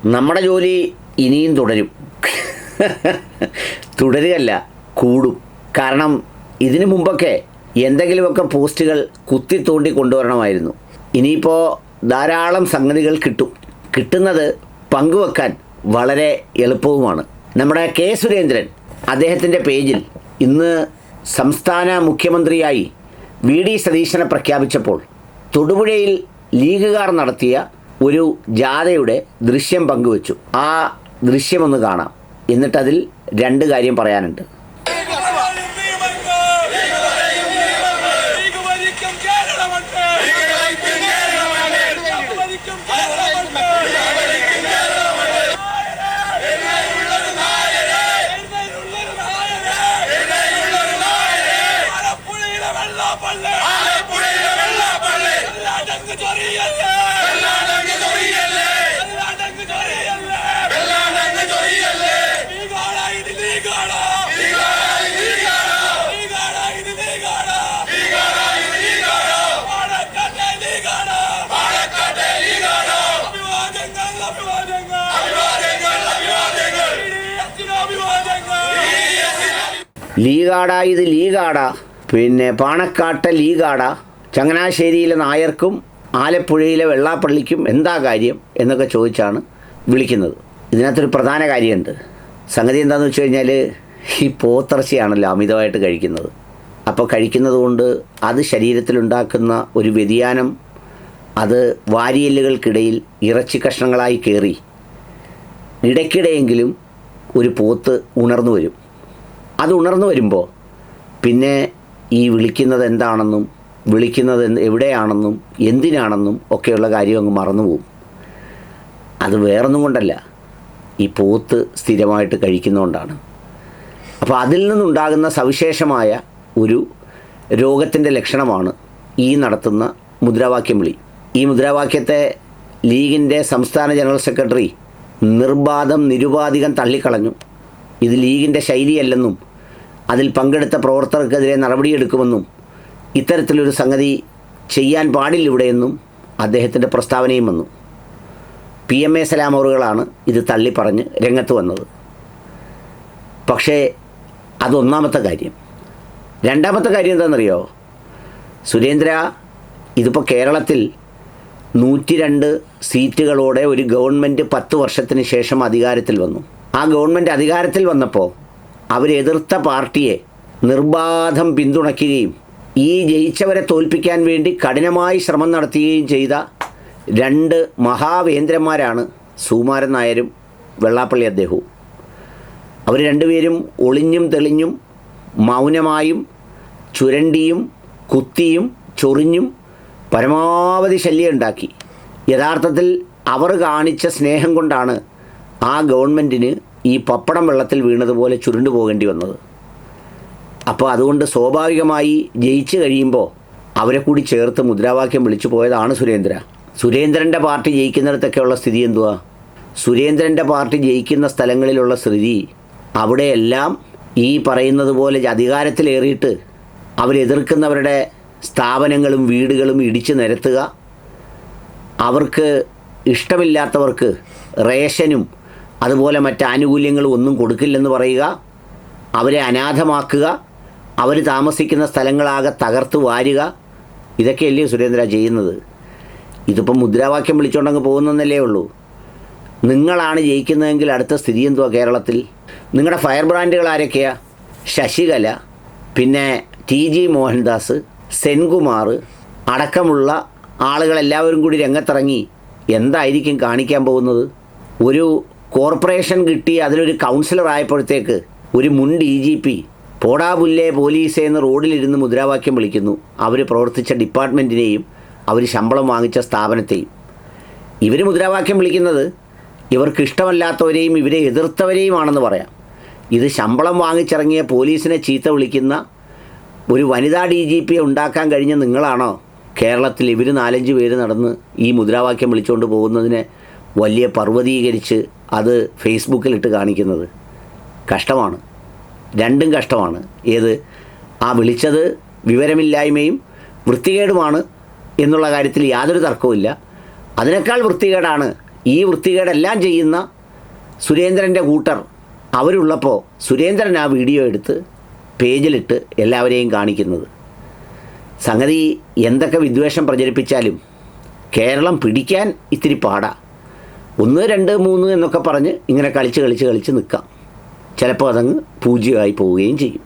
നമ്മുടെ ജോലി ഇനിയും തുടരും. തുടരുകയല്ല, കൂടും. കാരണം ഇതിനു മുമ്പൊക്കെ എന്തെങ്കിലുമൊക്കെ പോസ്റ്റുകൾ കുത്തി തോണ്ടി കൊണ്ടുവരണമായിരുന്നു. ഇനിയിപ്പോൾ ധാരാളം സംഗതികൾ കിട്ടുന്നത് പങ്കുവെക്കാൻ വളരെ എളുപ്പവുമാണ്. നമ്മുടെ കെ സുരേന്ദ്രൻ അദ്ദേഹത്തിൻ്റെ പേജിൽ ഇന്ന് സംസ്ഥാന മുഖ്യമന്ത്രിയായി വി ഡി സതീശനെ പ്രഖ്യാപിച്ചപ്പോൾ തൊടുപുഴയിൽ ലീഗുകാർ നടത്തിയ ഒരു ജാഥയുടെ ദൃശ്യം പങ്കുവച്ചു. ആ ദൃശ്യമൊന്ന് കാണാം. എന്നിട്ടതിൽ 2 കാര്യം പറയാനുണ്ട്. ലീഗാടാ, ഇത് ലീഗാടാ, പിന്നെ പാണക്കാട്ടെ ലീഗാടാ, ചങ്ങനാശ്ശേരിയിലെ നായർക്കും ആലപ്പുഴയിലെ വെള്ളാപ്പള്ളിക്കും എന്താ കാര്യം എന്നൊക്കെ ചോദിച്ചാണ് വിളിക്കുന്നത്. ഇതിനകത്തൊരു പ്രധാന കാര്യമുണ്ട്. സംഗതി എന്താണെന്ന് വെച്ച് കഴിഞ്ഞാൽ, ഈ പോത്തിറച്ചിയാണല്ലോ അമിതമായിട്ട് കഴിക്കുന്നത്. അപ്പോൾ കഴിക്കുന്നത് കൊണ്ട് അത് ശരീരത്തിലുണ്ടാക്കുന്ന ഒരു വ്യതിയാനം, അത് വാരിയെല്ലുകൾക്കിടയിൽ ഇറച്ചി കഷ്ണങ്ങളായി കയറി ഇടയ്ക്കിടെയെങ്കിലും ഒരു പോത്ത് ഉണർന്നു വരും. അത് ഉണർന്നു വരുമ്പോൾ പിന്നെ ഈ വിളിക്കുന്നത് എന്താണെന്നും വിളിക്കുന്നത് എവിടെയാണെന്നും എന്തിനാണെന്നും ഒക്കെയുള്ള കാര്യം അങ്ങ് മറന്നുപോകും. അത് വേറൊന്നും കൊണ്ടല്ല, ഈ പോത്ത് സ്ഥിരമായിട്ട് കഴിക്കുന്നതുകൊണ്ടാണ്. അപ്പോൾ അതിൽ നിന്നുണ്ടാകുന്ന സവിശേഷമായ ഒരു രോഗത്തിൻ്റെ ലക്ഷണമാണ് ഈ നടത്തുന്ന മുദ്രാവാക്യം വിളി. ഈ മുദ്രാവാക്യത്തെ ലീഗിൻ്റെ സംസ്ഥാന ജനറൽ സെക്രട്ടറി നിരുപാധികം തള്ളിക്കളഞ്ഞു. ഇത് ലീഗിൻ്റെ ശൈലിയല്ലെന്നും അതിൽ പങ്കെടുത്ത പ്രവർത്തകർക്കെതിരെ നടപടിയെടുക്കുമെന്നും ഇത്തരത്തിലൊരു സംഗതി ചെയ്യാൻ പാടില്ലിവിടെയെന്നും അദ്ദേഹത്തിൻ്റെ പ്രസ്താവനയും വന്നു. PMA സലാം അവറുകളാണ് ഇത് തള്ളിപ്പറഞ്ഞ് രംഗത്ത് വന്നത്. പക്ഷേ അതൊന്നാമത്തെ കാര്യം. രണ്ടാമത്തെ കാര്യം എന്താണെന്നറിയോ സുരേന്ദ്ര? ഇതിപ്പോൾ കേരളത്തിൽ 102 സീറ്റുകളോടെ ഒരു ഗവൺമെൻറ് 10 വർഷത്തിന് ശേഷം അധികാരത്തിൽ വന്നു. ആ ഗവൺമെൻറ് അധികാരത്തിൽ വന്നപ്പോൾ അവരെതിർത്ത പാർട്ടിയെ നിർബാധം പിന്തുണയ്ക്കുകയും ഈ ജയിച്ചവരെ തോൽപ്പിക്കാൻ വേണ്ടി കഠിനമായി ശ്രമം നടത്തുകയും ചെയ്ത 2 മഹാവേന്ദ്രന്മാരാണ് സുകുമാരൻ നായരും വെള്ളാപ്പള്ളി അദ്ദേഹവും. അവർ രണ്ടുപേരും ഒളിഞ്ഞും തെളിഞ്ഞും മൗനമായും ചുരണ്ടിയും കുത്തിയും ചൊറിഞ്ഞും പരമാവധി ശല്യം ഉണ്ടാക്കി. യഥാർത്ഥത്തിൽ അവർ കാണിച്ച സ്നേഹം കൊണ്ടാണ് ആ ഗവൺമെൻറ്റിന് ഈ പപ്പടം വെള്ളത്തിൽ വീണതുപോലെ ചുരുണ്ടു പോകേണ്ടി വന്നത്. അപ്പോൾ അതുകൊണ്ട് സ്വാഭാവികമായി ജയിച്ചു കഴിയുമ്പോൾ അവരെ കൂടി ചേർത്ത് മുദ്രാവാക്യം വിളിച്ചു പോയതാണ് സുരേന്ദ്രൻ്റെ പാർട്ടി ജയിക്കുന്നിടത്തൊക്കെയുള്ള സ്ഥിതി എന്തുവാ? സുരേന്ദ്രൻ്റെ പാർട്ടി ജയിക്കുന്ന സ്ഥലങ്ങളിലുള്ള സ്ഥിതി, അവിടെയെല്ലാം ഈ പറയുന്നത് പോലെ അധികാരത്തിലേറിയിട്ട് അവരെതിർക്കുന്നവരുടെ സ്ഥാപനങ്ങളും വീടുകളും ഇടിച്ചു നിരത്തുക, അവർക്ക് ഇഷ്ടമില്ലാത്തവർക്ക് റേഷനും അതുപോലെ മറ്റ് ആനുകൂല്യങ്ങളും ഒന്നും കൊടുക്കില്ലെന്ന് പറയുക, അവരെ അനാഥമാക്കുക, അവർ താമസിക്കുന്ന സ്ഥലങ്ങളാകെ തകർത്ത് വാരുക, ഇതൊക്കെയല്ലേ സുരേന്ദ്ര ചെയ്യുന്നത്? ഇതിപ്പം മുദ്രാവാക്യം വിളിച്ചുകൊണ്ടങ്ങ് പോകുന്നതല്ലേ ഉള്ളൂ. നിങ്ങളാണ് ജയിക്കുന്നതെങ്കിൽ അടുത്ത സ്ഥിതി എന്തുവാ കേരളത്തിൽ? നിങ്ങളുടെ ഫയർ ബ്രാൻഡുകൾ ആരൊക്കെയാ? ശശികല, പിന്നെ TG മോഹൻദാസ്, സെൻകുമാർ അടക്കമുള്ള ആളുകളെല്ലാവരും കൂടി രംഗത്തിറങ്ങി എന്തായിരിക്കും കാണിക്കാൻ പോകുന്നത്? ഒരു കോർപ്പറേഷൻ കിട്ടി അതിലൊരു കൗൺസിലർ ആയപ്പോഴത്തേക്ക് ഒരു മുൻ DGP പോടാ പുല്ലേ പോലീസേ എന്ന് റോഡിലിരുന്ന് മുദ്രാവാക്യം വിളിക്കുന്നു. അവർ പ്രവർത്തിച്ച ഡിപ്പാർട്ട്മെൻറ്റിനെയും അവർ ശമ്പളം വാങ്ങിച്ച സ്ഥാപനത്തെയും. ഇവർ മുദ്രാവാക്യം വിളിക്കുന്നത് ഇവർക്ക് ഇഷ്ടമല്ലാത്തവരെയും ഇവരെ എതിർത്തവരെയുമാണെന്ന് പറയാം. ഇത് ശമ്പളം വാങ്ങിച്ചിറങ്ങിയ പോലീസിനെ ചീത്ത വിളിക്കുന്ന ഒരു വനിതാ DGP ഉണ്ടാക്കാൻ കഴിഞ്ഞ നിങ്ങളാണോ കേരളത്തിൽ ഇവർ 4-5 പേര് നടന്ന് ഈ മുദ്രാവാക്യം വിളിച്ചുകൊണ്ട് പോകുന്നതിനെ വലിയ പർവ്വതീകരിച്ച് അത് ഫേസ്ബുക്കിലിട്ട് കാണിക്കുന്നത്? കഷ്ടമാണ്, രണ്ടും കഷ്ടമാണ്. ഏത് ആ വിളിച്ചത് വിവരമില്ലായ്മയും വൃത്തികേടുമാണ് എന്നുള്ള കാര്യത്തിൽ യാതൊരു തർക്കവുമില്ല. അതിനേക്കാൾ വൃത്തികേടാണ് ഈ വൃത്തികേടെല്ലാം ചെയ്യുന്ന സുരേന്ദ്രൻ്റെ കൂട്ടർ അവരുള്ളപ്പോൾ സുരേന്ദ്രൻ ആ വീഡിയോ എടുത്ത് പേജിലിട്ട് എല്ലാവരെയും കാണിക്കുന്നത്. സംഗതി എന്തൊക്കെ വിദ്വേഷം പ്രചരിപ്പിച്ചാലും കേരളം പിടിക്കാൻ ഇത്തിരി പാടാ. 1, 2, 3 എന്നൊക്കെ പറഞ്ഞ് ഇങ്ങനെ കളിച്ച് നിൽക്കാം. ചിലപ്പോൾ അതങ്ങ് പൂജ്യമായി പോവുകയും ചെയ്യും.